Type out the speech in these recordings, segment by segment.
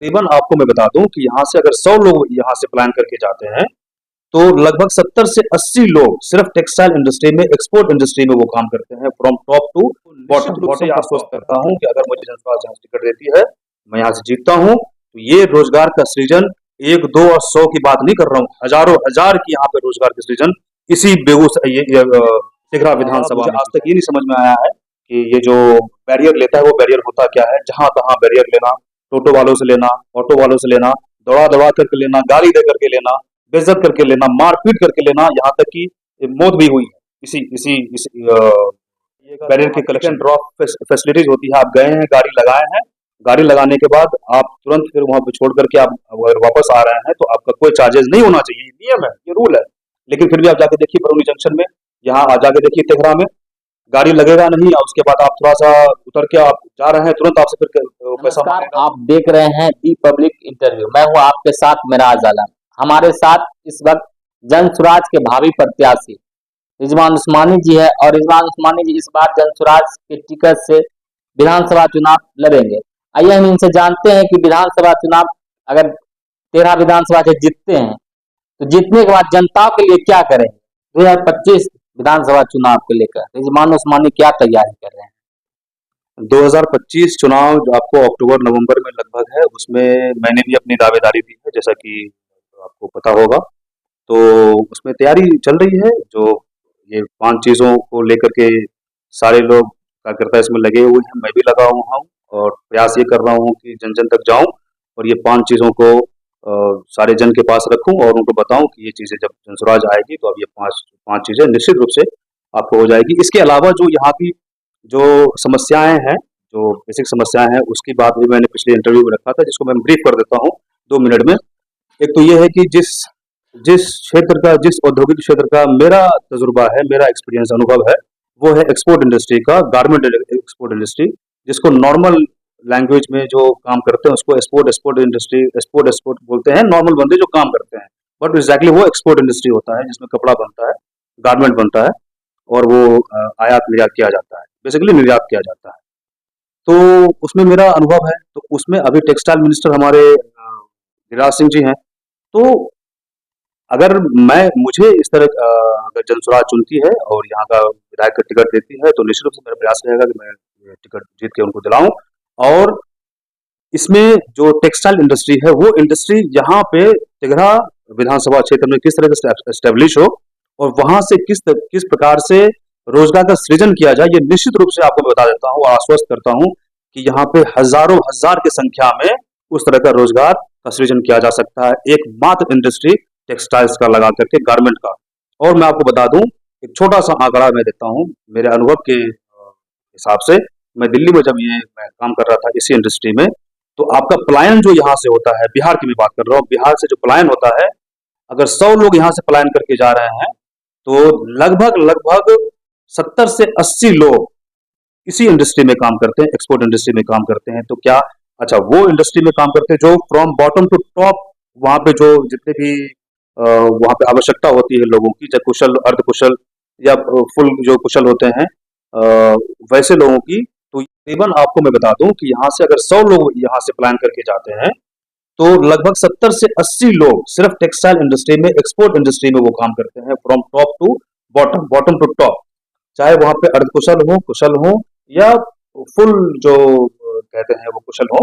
तकरीबन आपको मैं बता दूं कि यहाँ से अगर 100 लोग यहाँ से प्लान करके जाते हैं तो लगभग 70 से 80 लोग सिर्फ टेक्सटाइल इंडस्ट्री में, एक्सपोर्ट इंडस्ट्री में वो काम करते हैं, from top to bottom. Bottom आश्वस्त करता हूँ कि अगर मुझे जनता जहाँ टिकट देती है, मैं यहाँ से जीतता हूँ, तो ये रोजगार का सृजन 1, 2 और 100 की बात नहीं कर रहा हूँ, हजारों हजार की यहाँ पे रोजगार का सृजन इसी बेगूसराय तिघरा विधानसभा में। आज तक ये नहीं समझ में आया है कि ये जो बैरियर लेता है वो बैरियर होता क्या है। जहां तहां बैरियर लेना, टोटो वालों से लेना, ऑटो वालों से लेना, दौड़ा दौड़ा करके लेना, गाली दे करके लेना, बेइज्जत करके लेना, मारपीट करके लेना, यहाँ तक कि मौत भी हुई है इसी इसी इसी बैरियर के कलेक्शन ड्रॉप फैसिलिटीज होती है। आप गए हैं, गाड़ी लगाए हैं, गाड़ी लगाने के बाद आप तुरंत फिर वहां पे छोड़ करके आप अगर वापस आ रहे हैं तो आपका कोई चार्जेस नहीं होना चाहिए, ये नियम है, ये रूल है। लेकिन फिर भी आप जाके देखिए बरौनी जंक्शन में, यहाँ आ जाके देखिए तेघरा में, गाड़ी लगेगा नहीं और उसके बाद आप थोड़ा सा उतर के आप जा रहे हैं, तुरंत आपसे फिर पैसा नमस्कार, मांगेगा। आप देख रहे हैं दी पब्लिक इंटरव्यू। मैं हूं आपके साथ मिराज आलम। हमारे साथ इस वक्त जनसुराज के भावी प्रत्याशी रिजवान उस्मानी जी है और रिजवान उस्मानी जी इस बार जनसुराज के टिकट से विधानसभा चुनाव लड़ेंगे। आइए हम इनसे जानते हैं कि विधानसभा चुनाव अगर 13 विधानसभा से जीतते हैं तो जीतने के बाद जनता के लिए क्या करेंगे। 2025 विधानसभा चुनाव को लेकर रिजवान उस्मानी क्या तैयारी कर रहे हैं। 2025 चुनाव जो आपको अक्टूबर नवंबर में लगभग है, उसमें मैंने भी अपनी दावेदारी दी है, जैसा कि आपको पता होगा। तो उसमें तैयारी चल रही है। जो ये 5 चीज़ों को लेकर के सारे लोग कार्यकर्ता इसमें लगे हुए हैं, मैं भी लगा हुआ हूँ और प्रयास ये कर रहा हूँ कि जन जन तक जाऊँ और ये 5 चीज़ों को सारे जन के पास रखूँ और उनको बताऊँ कि ये चीज़ें जब जनसुराज आएगी तो अब ये 5 चीज़ें निश्चित रूप से आपको हो जाएगी। इसके अलावा जो यहाँ की जो समस्याएं हैं, जो बेसिक समस्याएं हैं, उसकी बात भी मैंने पिछले इंटरव्यू में रखा था, जिसको मैं ब्रीफ कर देता हूँ 2 मिनट में। एक तो ये है कि जिस जिस क्षेत्र का, जिस औद्योगिक क्षेत्र का मेरा तजुर्बा है, मेरा एक्सपीरियंस अनुभव है, वो है एक्सपोर्ट इंडस्ट्री का, गारमेंट एक्सपोर्ट इंडस्ट्री, जिसको नॉर्मल लैंग्वेज में जो काम करते हैं उसको एक्सपोर्ट इंडस्ट्री, एक्सपोर्ट बोलते हैं, नॉर्मल बंदे जो काम करते हैं, बट एग्जैक्टली वो एक्सपोर्ट इंडस्ट्री होता है जिसमें कपड़ा बनता है, गारमेंट बनता है और वो आयात निर्यात किया जाता है, बेसिकली निर्यात किया जाता है। तो उसमें मेरा अनुभव है। तो उसमें अभी टेक्सटाइल मिनिस्टर हमारे गिरिराज सिंह जी हैं। तो अगर मुझे इस तरह अगर जनसुराज चुनती है और यहाँ का विधायक का टिकट देती है तो निश्चित रूप से मेरा प्रयास रहेगा कि मैं ये टिकट जीत के उनको दिलाऊं। और इसमें जो टेक्सटाइल इंडस्ट्री है वो इंडस्ट्री यहाँ पे तिघरा विधानसभा क्षेत्र में किस तरह से एस्टेब्लिश हो और वहां से किस प्रकार से रोजगार का सृजन किया जाए, ये निश्चित रूप से आपको बता देता हूँ, आश्वस्त करता हूँ कि यहाँ पे हजारों हजार की संख्या में उस तरह का रोजगार का सृजन किया जा सकता है, एकमात्र इंडस्ट्री टेक्सटाइल्स का लगा करके, गारमेंट का। और मैं आपको बता दूं, एक छोटा सा आंकड़ा मैं देता हूं मेरे अनुभव के हिसाब से। मैं दिल्ली में जब मैं काम कर रहा था इसी इंडस्ट्री में, तो आपका पलायन जो यहाँ से होता है, बिहार की मैं बात कर रहा हूँ, बिहार से जो पलायन होता है, अगर 100 लोग यहाँ से पलायन करके जा रहे हैं तो लगभग लगभग 70 से 80 लोग इसी इंडस्ट्री में काम करते हैं, एक्सपोर्ट इंडस्ट्री में काम करते हैं। तो क्या, अच्छा, वो इंडस्ट्री में काम करते हैं जो फ्रॉम बॉटम टू टॉप, वहां पे जो जितने भी वहां पे आवश्यकता होती है लोगों की, चाहे कुशल, अर्धकुशल या फुल जो कुशल होते हैं, वैसे लोगों की। तो तकरीबन आपको मैं बता दूं कि यहाँ से अगर 100 लोग यहाँ से प्लान करके जाते हैं तो लगभग 70 से 80 लोग सिर्फ टेक्सटाइल इंडस्ट्री में, एक्सपोर्ट इंडस्ट्री में वो काम करते हैं, from top to bottom, bottom to top, चाहे वहां पे अर्धकुशल हो, कुशल हो या फुल जो कहते हैं वो कुशल हो।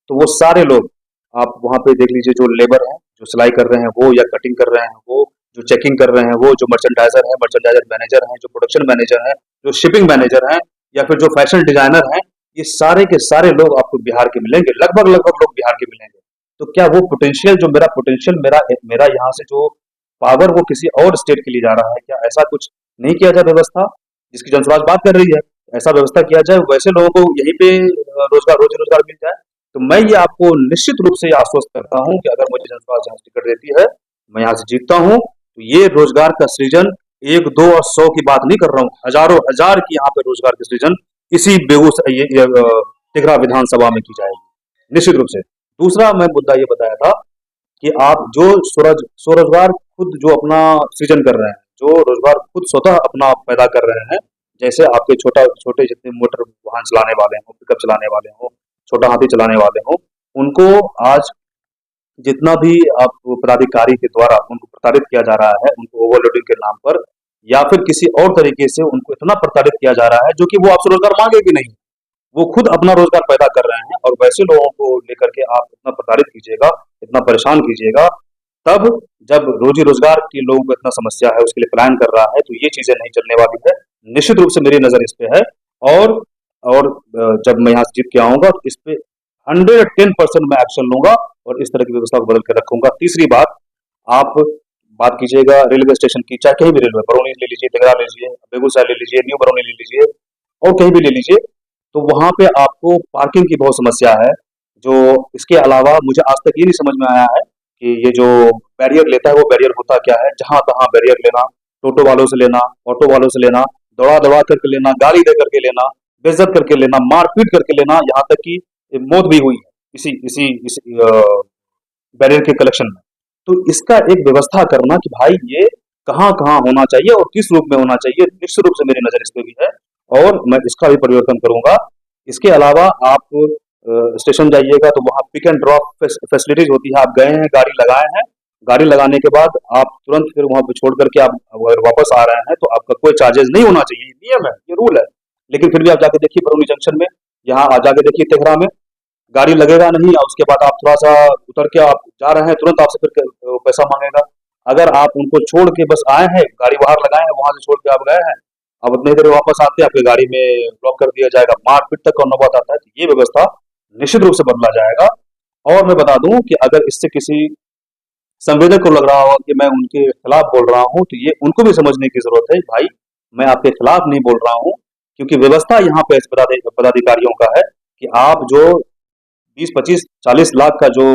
तो वो सारे लोग आप वहां पे देख लीजिए, जो लेबर है, जो सिलाई कर रहे हैं वो, या कटिंग कर रहे हैं वो, जो चेकिंग कर रहे हैं वो, जो मर्चेंडाइजर है, मर्चेंडाइजर मैनेजर हैं, जो प्रोडक्शन मैनेजर हैं, जो शिपिंग मैनेजर हैं, या फिर जो फैशन डिजाइनर हैं, ये सारे के सारे लोग आपको बिहार के मिलेंगे, लगभग लगभग लोग बिहार के मिलेंगे। तो क्या वो पोटेंशियल, जो मेरा पोटेंशियल, मेरा मेरा यहाँ से जो पावर वो किसी और स्टेट के लिए जा रहा है, क्या ऐसा कुछ नहीं किया जाए व्यवस्था, जिसकी जनसुराज बात कर रही है, ऐसा व्यवस्था किया जाए, वैसे लोगों को यहीं पे रोजगार, रोजी रोजगार मिल जाए। तो मैं ये आपको निश्चित रूप से आश्वस्त करता हूं कि अगर मुझे जनसुराज यहाँ टिकट देती है, मैं यहाँ से जीतता हूँ, तो ये रोजगार का सृजन 1, 2 और 100 की बात नहीं कर रहा हूँ, हजारों हजार की यहाँ पे रोजगार का सृजन इसी बेगूसराय तिघरा विधानसभा में की जाएगी, निश्चित रूप से। दूसरा मैं मुद्दा ये बताया था कि आप जो स्वरोजगार खुद जो अपना सृजन कर रहे हैं, जो रोजगार खुद स्वतः अपना पैदा कर रहे हैं, जैसे आपके छोटे जितने मोटर वाहन चलाने वाले हों, पिकअप चलाने वाले हों, छोटा हाथी चलाने वाले हों, उनको आज जितना भी आप पदाधिकारी के द्वारा उनको प्रताड़ित किया जा रहा है, उनको ओवरलोडिंग के नाम पर या फिर किसी और तरीके से उनको इतना प्रताड़ित किया जा रहा है, जो कि वो आपसे रोज़गार माँगेगी नहीं। वो खुद अपना रोज़गार पैदा कर रहे हैं और वैसे लोगों को लेकर के आप इतना प्रताड़ित कीजिएगा, इतना परेशान कीजिएगा, तब जब रोज़ी-रोज़गार के लोगों को इतना समस्या है, उसके लिए पलायन कर रहा है, तो ये चीज़ें नहीं चलने वाली है। निश्चित रूप से मेरी नज़र इस पे है और जब मैं यहाँ से जीत के आऊँगा तो इस पे 110% मैं एक्शन लूँगा और इस तरह की व्यवस्था को बदल के रखूँगा। तीसरी बात, आप बात कीजिएगा रेलवे स्टेशन की, चाहे कहीं भी रेलवे, बरौनी ले लीजिए, तेघड़ा ले लीजिए, बेगूसराय ले लीजिए, न्यू बरौनी ले लीजिए और कहीं भी ले लीजिए, तो वहाँ पे आपको पार्किंग की बहुत समस्या है। जो इसके अलावा मुझे आज तक ये नहीं समझ में आया है कि ये जो बैरियर लेता है, वो बैरियर होता क्या है? जहाँ-तहाँ बैरियर लेना, टोटो वालों से लेना, ऑटो वालों से लेना, दौड़ा-दौड़ा करके लेना, गाली दे करके लेना, बेइज्जत करके लेना, मार-पीट करके लेना, यहाँ तक कि मौत भी हुई है इसी बैरियर के कलेक्शन में। तो इसका एक व्यवस्था करना कि भाई ये कहाँ-कहाँ होना चाहिए और किस रूप में होना चाहिए, निश्चित रूप से मेरी नज़र इस पे भी है और मैं इसका भी परिवर्तन करूँगा। इसके अलावा आप स्टेशन जाइएगा तो वहाँ पिक एंड ड्रॉप फैसिलिटीज़ होती है, आप गए हैं, गाड़ी लगाए हैं, गाड़ी लगाने के बाद आप तुरंत फिर वहाँ पे छोड़ कर के आप अगर वापस आ रहे हैं तो आपका कोई चार्जेज़ नहीं होना चाहिए, ये नियम है, ये रूल है। लेकिन फिर भी आप जाके देखिए बरौनी जंक्शन में, यहाँ जाके देखिए तेघड़ा में, गाड़ी लगेगा नहीं और उसके बाद आप थोड़ा-सा उतर के आप जा रहे हैं, तुरंत आपसे फिर पैसा माँगेगा। अगर आप उनको छोड़ के बस आए हैं, गाड़ी बाहर लगाए हैं, वहाँ से छोड़ के आप गए हैं, अब उतनी देर में वापस आते हैं, आपकी गाड़ी में ब्लॉक कर दिया जाएगा, मार-पीट तक का नौबत आता है। तो ये व्यवस्था निश्चित रूप से बदला जाएगा और मैं बता दूँ कि अगर इससे किसी संवेदक को लग रहा होगा कि मैं उनके खिलाफ बोल रहा हूँ, तो ये उनको भी समझने की ज़रूरत है, भाई मैं आपके खिलाफ नहीं बोल रहा हूँ, क्योंकि व्यवस्था यहाँ पे ऐसे पदाधिकारियों का है कि आप जो 20, 25, 40 लाख का जो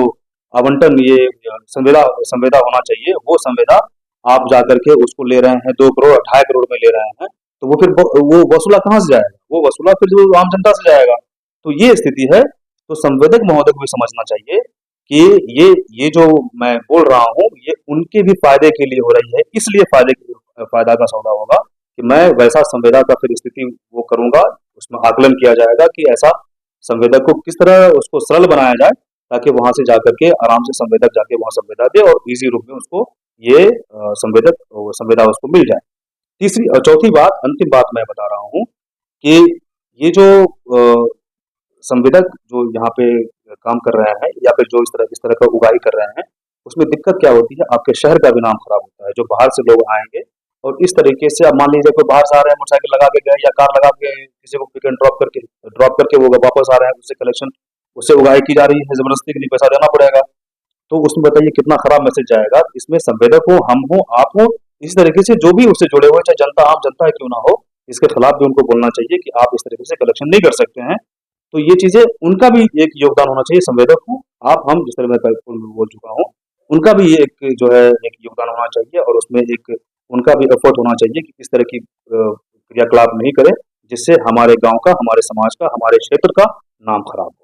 आवंटन ये संविदा संविदा होना चाहिए, वो संविदा आप जाकर के उसको ले रहे हैं 2 करोड़, 2.5 करोड़ में ले रहे हैं, तो वो फिर वो वसूला कहाँ से जाएगा? वो वसूला फिर जो आम जनता से जाएगा। तो ये स्थिति है, तो संवेदक महोदय को भी समझना चाहिए कि ये जो मैं बोल रहा हूँ, ये उनके भी फ़ायदे के लिए हो रही है, इसलिए फ़ायदा का सौदा होगा कि मैं वैसा संविदा का फिर स्थिति वो करूँगा, उसमें आकलन किया जाएगा कि ऐसा संवेदक को किस तरह उसको सरल बनाया जाए, ताकि वहाँ से जाकर के आराम से संवेदक जाके वहाँ संविदा दे और ईज़ी रूप में उसको ये संविदा उसको मिल जाए। तीसरी और चौथी बात, अंतिम बात मैं बता रहा हूँ कि ये जो संविदक जो यहाँ पे काम कर रहे हैं या फिर जो इस तरह का उगाही कर रहे हैं, उसमें दिक्कत क्या होती है? आपके शहर का भी नाम खराब होता है। जो बाहर से लोग आएँगे और इस तरीके से अब मान लीजिए कोई बाहर से आ रहे हैं, मोटरसाइकिल लगा के गए या कार लगा के किसी को पिक एंड ड्रॉप करके वो वापस आ रहे हैं, उससे उगाही की जा रही है, ज़बरदस्ती के लिए पैसा देना पड़ेगा। तो उसमें बताइए कितना खराब मैसेज जाएगा। इसमें संवेदक हो, हम हो, आप हो, इसी तरीके से जो भी उससे जुड़े हुए, चाहे जनता आम जनता है क्यों ना हो, इसके खिलाफ भी उनको बोलना चाहिए कि आप इस तरीके से कलेक्शन नहीं कर सकते हैं। तो ये चीज़ें उनका भी एक योगदान होना चाहिए, संवेदक हो, आप, हम, जिस तरह मैं बोल चुका हूँ, उनका भी ये एक जो है एक योगदान होना चाहिए और उसमें एक उनका भी एफर्ट होना चाहिए कि इस तरह की क्रियाकलाप नहीं करें, जिससे हमारे गाँव का, हमारे समाज का, हमारे क्षेत्र का नाम खराब हो।